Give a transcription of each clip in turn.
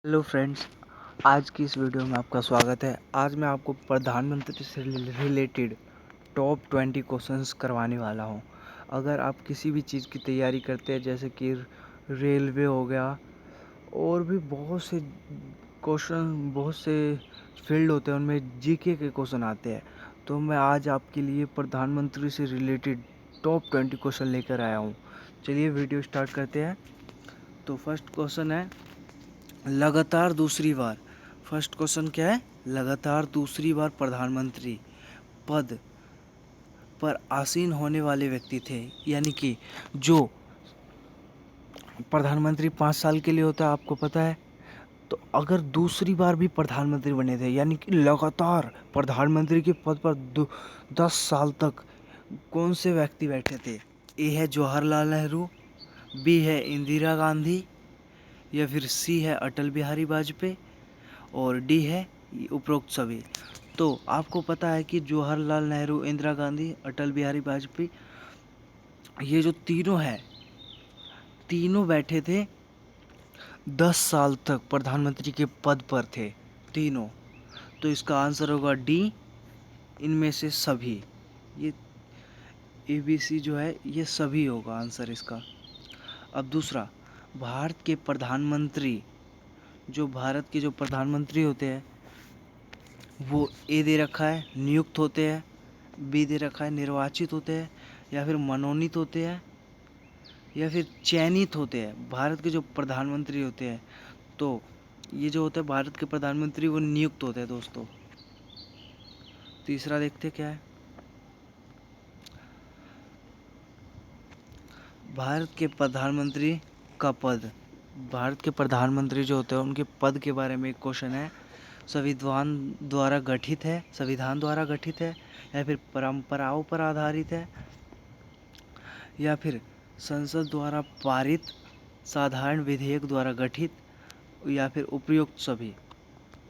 Hello friends, आज की इस वीडियो में आपका स्वागत है। आज मैं आपको प्रधानमंत्री से रिलेटेड टॉप 20 क्वेश्चंस करवाने वाला हूं। अगर आप किसी भी चीज़ की तैयारी करते हैं, जैसे कि रेलवे हो गया और भी बहुत से क्वेश्चन, बहुत से फील्ड होते हैं, उनमें जीके के क्वेश्चन आते हैं, तो मैं आज आपके लिए प्रधानमंत्री से रिलेटेड टॉप 20 क्वेश्चन लेकर आया हूँ। चलिए वीडियो स्टार्ट करते हैं। तो फर्स्ट क्वेश्चन है, लगातार दूसरी बार। फर्स्ट क्वेश्चन क्या है? लगातार दूसरी बार प्रधानमंत्री पद पर आसीन होने वाले व्यक्ति थे, यानी कि जो प्रधानमंत्री 5 साल के लिए होता है, आपको पता है। तो अगर दूसरी बार भी प्रधानमंत्री बने थे, यानी कि लगातार प्रधानमंत्री के पद पर 10 साल तक कौन से व्यक्ति बैठे थे? ए है जवाहरलाल नेहरू, बी है इंदिरा गांधी, या फिर सी है अटल बिहारी वाजपेयी, और डी है उपरोक्त सभी। तो आपको पता है कि जवाहरलाल नेहरू, इंदिरा गांधी, अटल बिहारी वाजपेयी, ये जो तीनों हैं, तीनों बैठे थे 10 साल तक प्रधानमंत्री के पद पर थे तीनों। तो इसका आंसर होगा डी, इनमें से सभी। ये ABC जो है, ये सभी होगा आंसर इसका। अब दूसरा, भारत के प्रधानमंत्री, जो भारत के जो प्रधानमंत्री होते हैं, वो ए दे रखा है नियुक्त होते हैं, बी दे रखा है निर्वाचित होते हैं, या फिर मनोनीत होते हैं, या फिर चयनित होते हैं। भारत के जो प्रधानमंत्री होते हैं, तो ये जो होते हैं भारत के प्रधानमंत्री, वो नियुक्त होते हैं दोस्तों। तीसरा देखते क्या है, भारत के प्रधानमंत्री का पद। भारत के प्रधानमंत्री जो होते हैं, उनके पद के बारे में एक क्वेश्चन है। संविधान द्वारा गठित है, संविधान द्वारा गठित है, या फिर परंपराओं पर आधारित है, या फिर संसद द्वारा पारित साधारण विधेयक द्वारा गठित, या फिर उपयुक्त सभी।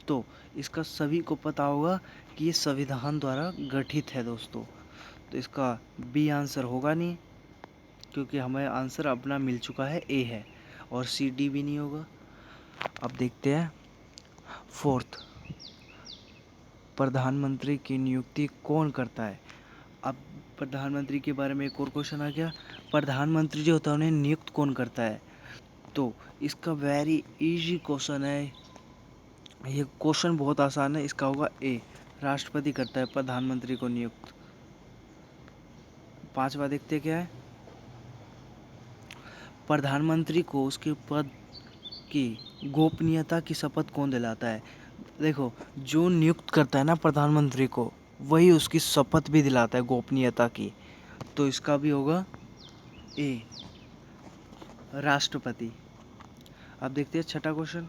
तो इसका सभी को पता होगा कि ये संविधान द्वारा गठित है दोस्तों। तो इसका बी आंसर होगा नहीं, क्योंकि हमें आंसर अपना मिल चुका है, ए है, और सी डी भी नहीं होगा। अब देखते हैं फोर्थ, प्रधानमंत्री की नियुक्ति कौन करता है? अब प्रधानमंत्री के बारे में एक और क्वेश्चन आ गया, प्रधानमंत्री जो होता है उन्हें नियुक्त कौन करता है? तो इसका वेरी इजी क्वेश्चन है, ये क्वेश्चन बहुत आसान है। इसका होगा ए, राष्ट्रपति करता है प्रधानमंत्री को नियुक्त। पांचवा देखते क्या है, प्रधानमंत्री को उसके पद की गोपनीयता की शपथ कौन दिलाता है? देखो, जो नियुक्त करता है ना प्रधानमंत्री को, वही उसकी शपथ भी दिलाता है गोपनीयता की। तो इसका भी होगा ए, राष्ट्रपति। अब देखते हैं छठा क्वेश्चन।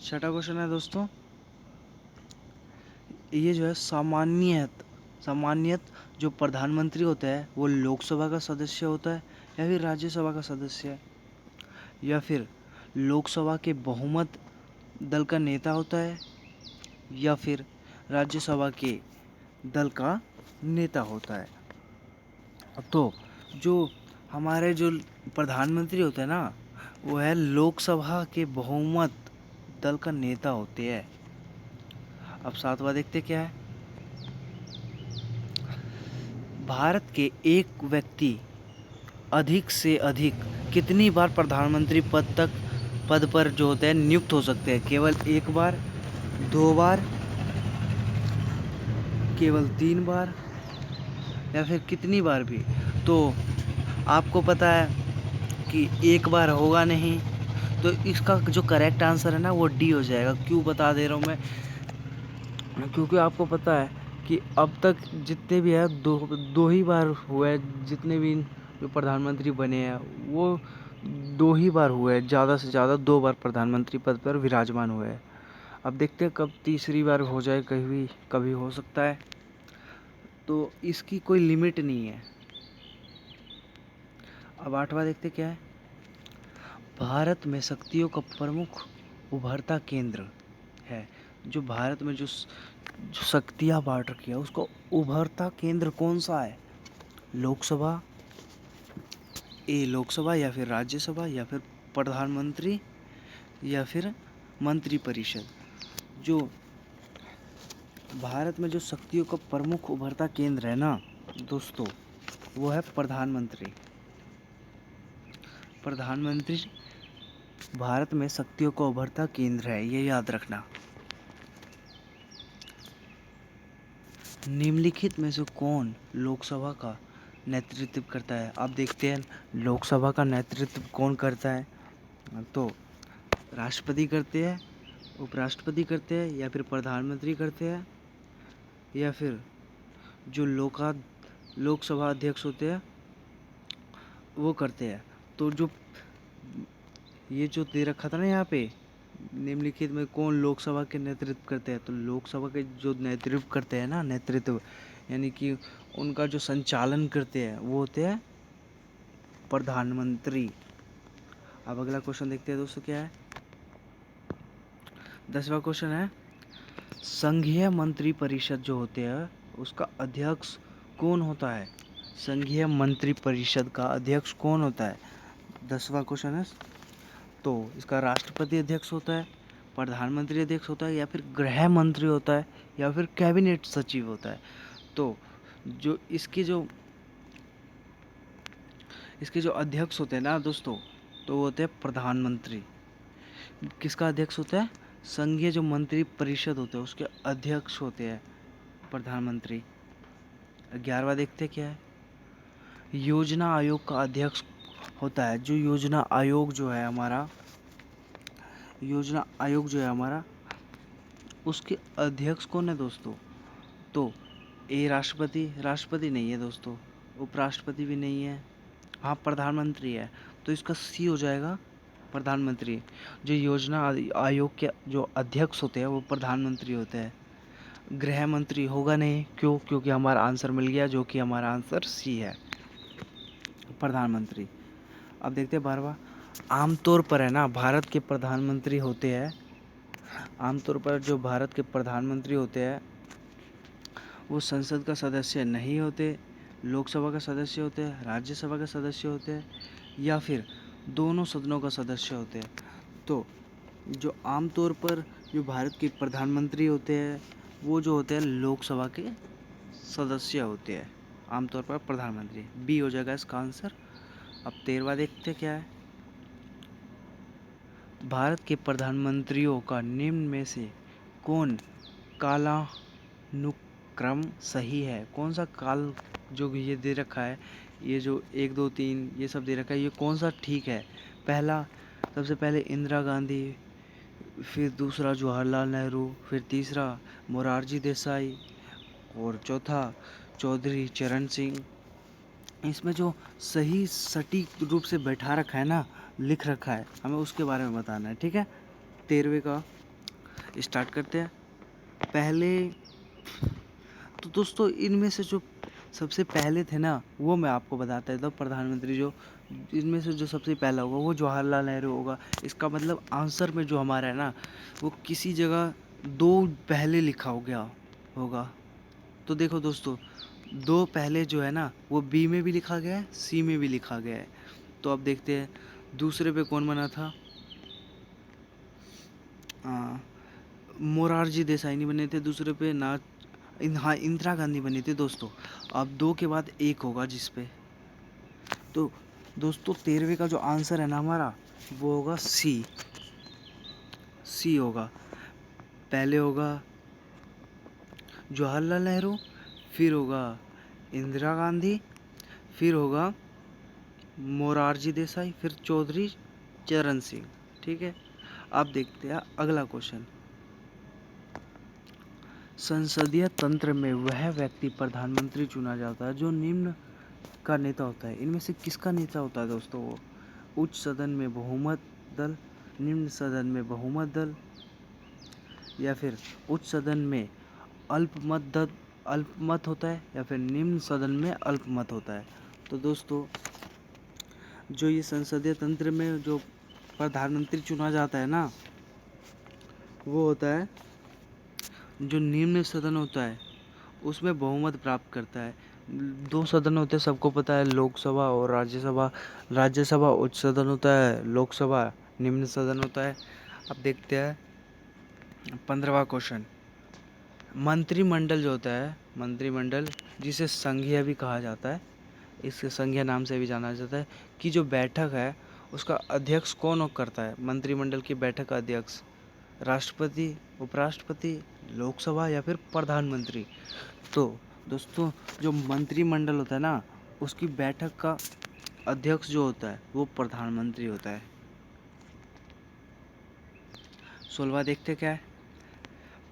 छठा क्वेश्चन है दोस्तों, ये जो है सामान्यत जो प्रधानमंत्री होता है, वो लोकसभा का सदस्य होता है, या फिर राज्यसभा का सदस्य है, या फिर लोकसभा के बहुमत दल का नेता होता है, या फिर राज्यसभा के दल का नेता होता है। तो जो हमारे जो प्रधानमंत्री होते हैं ना, वो है लोकसभा के बहुमत दल का नेता होते हैं। अब सातवां देखते क्या है, भारत के एक व्यक्ति अधिक से अधिक कितनी बार प्रधानमंत्री पद पर जो होते हैं नियुक्त हो सकते हैं? केवल एक बार, 2 बार, केवल 3 बार, या फिर कितनी बार भी? तो आपको पता है कि एक बार होगा नहीं, तो इसका जो करेक्ट आंसर है ना, वो डी हो जाएगा। क्यों बता दे रहा हूँ मैं? क्योंकि आपको पता है कि अब तक जितने भी है, दो ही बार हुए हैं। जितने भी जो प्रधानमंत्री बने हैं, वो 2 ही बार हुए हैं, ज़्यादा से ज़्यादा 2 बार प्रधानमंत्री पद पर विराजमान हुए हैं। अब देखते हैं कब तीसरी बार हो जाए, कभी हो सकता है। तो इसकी कोई लिमिट नहीं है। अब आठवां देखते क्या है, भारत में शक्तियों का प्रमुख उभरता केंद्र है। जो भारत में जो शक्तियाँ बांट रखी है, उसका उभरता केंद्र कौन सा है? लोकसभा, ए लोकसभा, या फिर राज्यसभा, या फिर प्रधानमंत्री, या फिर मंत्रिपरिषद। जो भारत में जो शक्तियों का प्रमुख उभरता केंद्र है ना दोस्तों, वो है प्रधानमंत्री। प्रधानमंत्री भारत में शक्तियों का उभरता केंद्र है, ये याद रखना। निम्नलिखित में से कौन लोकसभा का नेतृत्व करता है? आप देखते हैं लोकसभा का नेतृत्व कौन करता है, तो राष्ट्रपति करते हैं, उपराष्ट्रपति करते हैं, या फिर प्रधानमंत्री करते हैं, या फिर जो लोकसभा अध्यक्ष होते हैं वो करते हैं। तो जो ये जो दे रखा था ना यहाँ पे, निम्नलिखित में कौन लोकसभा के नेतृत्व करते हैं, तो लोकसभा के जो नेतृत्व करते हैं ना, नेतृत्व यानी कि उनका जो संचालन करते हैं वो होते हैं प्रधानमंत्री। अब अगला क्वेश्चन देखते हैं दोस्तों, क्या है 10वां क्वेश्चन है, संघीय मंत्री परिषद जो होते हैं उसका अध्यक्ष कौन होता है? संघीय मंत्री परिषद का अध्यक्ष कौन होता है? 10वां क्वेश्चन है। तो इसका राष्ट्रपति अध्यक्ष होता है, प्रधानमंत्री अध्यक्ष होता है, या फिर गृह मंत्री होता है, या फिर कैबिनेट सचिव होता है। तो जो इसके जो अध्यक्ष होते हैं ना दोस्तों, तो वो होते हैं प्रधानमंत्री। किसका अध्यक्ष होता है? संघीय जो मंत्री परिषद होते हैं उसके अध्यक्ष होते हैं प्रधानमंत्री। 11वां देखते क्या है, योजना आयोग का अध्यक्ष होता है। जो योजना आयोग जो है हमारा उसके अध्यक्ष कौन है दोस्तों? तो राष्ट्रपति नहीं है दोस्तों, उपराष्ट्रपति भी नहीं है, हाँ प्रधानमंत्री है। तो इसका सी हो जाएगा प्रधानमंत्री। जो योजना आयोग के जो अध्यक्ष होते हैं वो प्रधानमंत्री होते हैं। गृह मंत्री होगा नहीं, क्यों? क्योंकि हमारा आंसर मिल गया, जो कि हमारा आंसर सी है, प्रधानमंत्री। अब देखते हैं 12वां। आमतौर पर है ना भारत के प्रधानमंत्री होते हैं, आमतौर पर जो भारत के प्रधानमंत्री होते हैं वो संसद का सदस्य नहीं होते, लोकसभा का सदस्य होते हैं, राज्यसभा का सदस्य होते हैं, या फिर दोनों सदनों का सदस्य होते हैं। तो जो आमतौर पर जो भारत के प्रधानमंत्री होते हैं वो जो होते हैं लोकसभा के सदस्य होते हैं, आमतौर पर प्रधानमंत्री। बी हो जाएगा इसका आंसर। अब 13वां देखते क्या है, भारत के प्रधानमंत्रियों का निम्न में से कौन कालानुक्रम सही है? कौन सा काल जो ये दे रखा है, ये जो 1 2 3 ये सब दे रखा है, ये कौन सा ठीक है? सबसे पहले इंदिरा गांधी, फिर दूसरा जवाहरलाल नेहरू, फिर तीसरा मोरारजी देसाई, और चौथा चौधरी चरण सिंह। इसमें जो सही सटीक रूप से बैठा रखा है ना, लिख रखा है, हमें उसके बारे में बताना है, ठीक है। 13वें का स्टार्ट करते हैं। पहले तो दोस्तों इनमें से जो सबसे पहले थे ना वो मैं आपको बताता था, प्रधानमंत्री जो इनमें से जो सबसे पहला होगा वो जवाहरलाल नेहरू होगा। इसका मतलब आंसर में जो हमारा है ना वो किसी जगह 2 पहले लिखा हो गया होगा। तो देखो दोस्तों 2 पहले जो है ना वो बी में भी लिखा गया है, सी में भी लिखा गया है। तो अब देखते हैं दूसरे पे कौन बना था। मोरारजी देसाई नहीं बने थे दूसरे पे ना, हाँ इंदिरा गांधी बनी थी दोस्तों। अब 2 के बाद 1 होगा जिस पे, तो दोस्तों 13वें का जो आंसर है ना हमारा वो होगा सी होगा। पहले होगा जवाहरलाल नेहरू, फिर होगा इंदिरा गांधी, फिर होगा मोरारजी देसाई, फिर चौधरी चरण सिंह, ठीक है। अब देखते हैं अगला क्वेश्चन। संसदीय तंत्र में वह व्यक्ति प्रधानमंत्री चुना जाता है जो निम्न का नेता होता है। इनमें से किसका नेता होता है दोस्तों? वो उच्च सदन में बहुमत दल, निम्न सदन में बहुमत दल, या फिर उच्च सदन में अल्पमत होता है, या फिर निम्न सदन में अल्पमत होता है। तो दोस्तों जो ये संसदीय तंत्र में जो प्रधानमंत्री चुना जाता है ना वो होता है जो निम्न सदन होता है उसमें बहुमत प्राप्त करता है। 2 सदन होते हैं सबको पता है, लोकसभा और राज्यसभा। राज्यसभा उच्च सदन होता है, लोकसभा निम्न सदन होता है। अब देखते हैं 15वां क्वेश्चन। मंत्रिमंडल जो होता है, मंत्रिमंडल जिसे संघीय भी कहा जाता है, इसके संघीय नाम से भी जाना जाता है, कि जो बैठक है उसका अध्यक्ष कौन करता है? मंत्रिमंडल की बैठक का अध्यक्ष राष्ट्रपति, उपराष्ट्रपति, लोकसभा या फिर प्रधानमंत्री। तो दोस्तों जो मंत्रिमंडल होता है ना, उसकी बैठक का अध्यक्ष जो होता है वो प्रधानमंत्री होता है। 16वां देखते क्या है?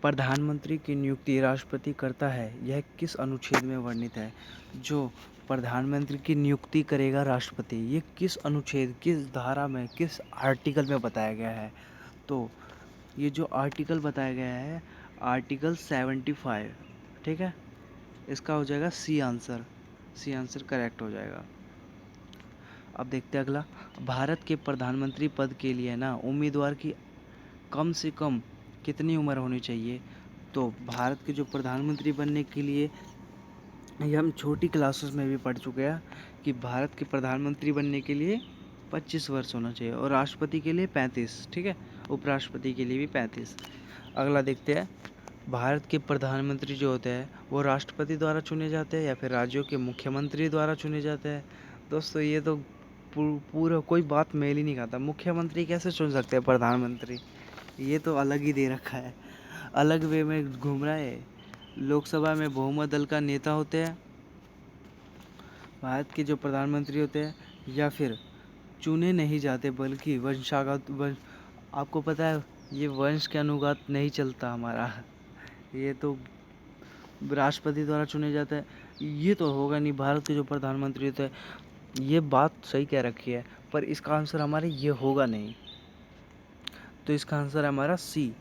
प्रधानमंत्री की नियुक्ति राष्ट्रपति करता है, यह किस अनुच्छेद में वर्णित है? जो प्रधानमंत्री की नियुक्ति करेगा राष्ट्रपति, ये किस अनुच्छेद, किस धारा में, किस आर्टिकल में बताया गया है? तो ये जो आर्टिकल बताया गया है, आर्टिकल 75, ठीक है, इसका हो जाएगा C answer. C answer correct हो जाएगा। अब देखते हैं अगला। भारत के प्रधानमंत्री पद के लिए ना उम्मीदवार की कम से कम कितनी उम्र होनी चाहिए? तो भारत के जो प्रधानमंत्री बनने के लिए, ये हम छोटी क्लासेस में भी पढ़ चुके हैं कि भारत के प्रधानमंत्री बनने के लिए 25 वर्ष होना चाहिए और राष्ट्रपति के लिए 35, ठीक है, उपराष्ट्रपति के लिए भी 35। अगला देखते हैं। भारत के प्रधानमंत्री जो होते हैं वो राष्ट्रपति द्वारा चुने जाते हैं या फिर राज्यों के मुख्यमंत्री द्वारा चुने जाते हैं? दोस्तों ये तो पूरा कोई बात मेल ही नहीं खाता। मुख्यमंत्री कैसे चुन सकते हैं प्रधानमंत्री? ये तो अलग ही दे रखा है, अलग वे में घूम रहा है। लोकसभा में बहुमत दल का नेता होते हैं भारत के जो प्रधानमंत्री होते हैं, या फिर चुने नहीं जाते बल्कि वंशागत वंश। आपको पता है ये वंश के अनुगत नहीं चलता हमारा, ये तो राष्ट्रपति द्वारा चुने जाता है। ये तो होगा नहीं, भारत के जो प्रधानमंत्री होते हैं, ये बात सही कह रखी है, पर इसका आंसर हमारे ये होगा नहीं। तो इसका आंसर है हमारा सी।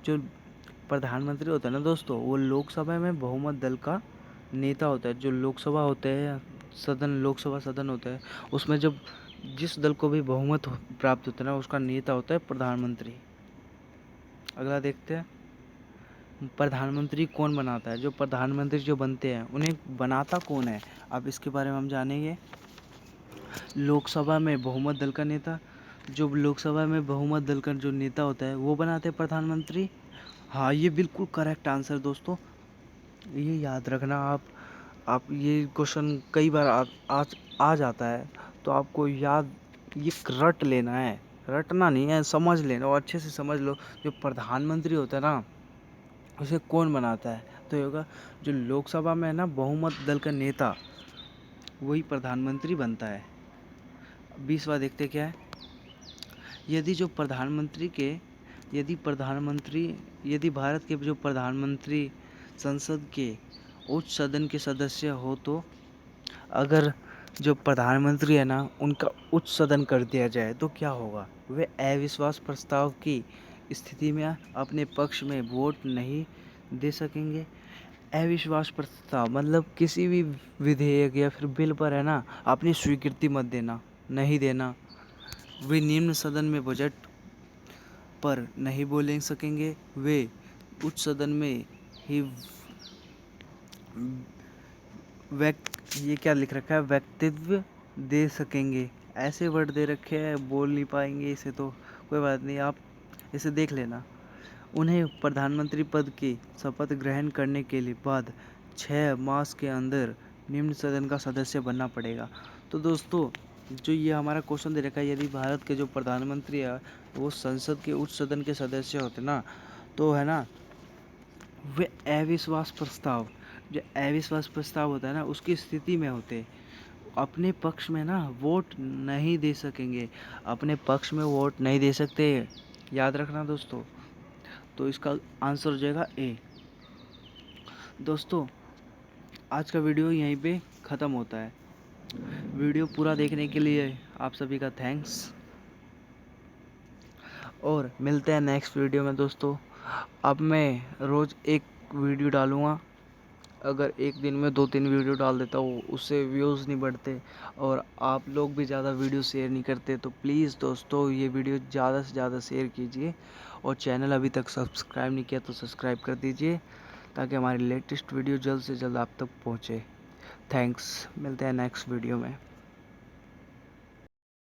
जो प्रधानमंत्री होता है ना दोस्तों, वो लोकसभा में बहुमत दल का नेता होता है। जो लोकसभा होते हैं सदन, लोकसभा सदन होता है, उसमें जब जिस दल को भी बहुमत प्राप्त होता है ना, उसका नेता होता है प्रधानमंत्री। अगला देखते हैं। प्रधानमंत्री कौन बनाता है? जो प्रधानमंत्री जो बनते हैं उन्हें बनाता कौन है? अब इसके बारे में हम जानेंगे। लोकसभा में बहुमत दल का नेता, जो लोकसभा में बहुमत दल का जो नेता होता है वो बनाते हैं प्रधानमंत्री। हाँ, ये बिल्कुल करेक्ट आंसर दोस्तों, ये याद रखना आप ये क्वेश्चन कई बार आ जाता है, तो आपको याद ये रट लेना है, रटना नहीं है, समझ लेना और अच्छे से समझ लो। जो प्रधानमंत्री होता है ना, उसे कौन बनाता है? तो ये होगा जो लोकसभा में है ना बहुमत दल का नेता, वही प्रधानमंत्री बनता है। 20वां देखते क्या है। यदि भारत के जो प्रधानमंत्री संसद के उच्च सदन के सदस्य हो, तो अगर जो प्रधानमंत्री है ना उनका उच्च सदन कर दिया जाए तो क्या होगा? वे अविश्वास प्रस्ताव की स्थिति में अपने पक्ष में वोट नहीं दे सकेंगे। अविश्वास प्रस्ताव मतलब किसी भी विधेयक या फिर बिल पर है ना अपनी स्वीकृति मत देना, नहीं देना। वे निम्न सदन में बजट पर नहीं बोल सकेंगे। वे उच्च सदन में ही ये क्या लिख रखा है, वक्तव्य दे सकेंगे। ऐसे वर्ड दे रखे हैं, बोल नहीं पाएंगे इसे, तो कोई बात नहीं, आप इसे देख लेना। उन्हें प्रधानमंत्री पद की शपथ ग्रहण करने के लिए बाद 6 मास के अंदर निम्न सदन का सदस्य बनना पड़ेगा। तो दोस्तों जो ये हमारा क्वेश्चन दे रखा है, यदि भारत के जो प्रधानमंत्री है वो संसद के उच्च सदन के सदस्य होते ना, तो है ना वे अविश्वास प्रस्ताव, जो अविश्वास प्रस्ताव होता है ना उसकी स्थिति में होते, अपने पक्ष में ना वोट नहीं दे सकेंगे, अपने पक्ष में वोट नहीं दे सकते, याद रखना दोस्तों। तो इसका आंसर हो जाएगा ए। दोस्तों आज का वीडियो यहीं पे ख़त्म होता है। वीडियो पूरा देखने के लिए आप सभी का थैंक्स, और मिलते हैं नेक्स्ट वीडियो में दोस्तों। अब मैं रोज़ एक वीडियो डालूँगा, अगर एक दिन में 2-3 वीडियो डाल देता हूँ उससे व्यूज़ नहीं बढ़ते और आप लोग भी ज़्यादा वीडियो शेयर नहीं करते, तो प्लीज़ दोस्तों ये वीडियो ज़्यादा से ज़्यादा शेयर कीजिए और चैनल अभी तक सब्सक्राइब नहीं किया तो सब्सक्राइब कर दीजिए, ताकि हमारी लेटेस्ट वीडियो जल्द से जल्द आप तक पहुँचे। थैंक्स, मिलते हैं नेक्स्ट वीडियो में।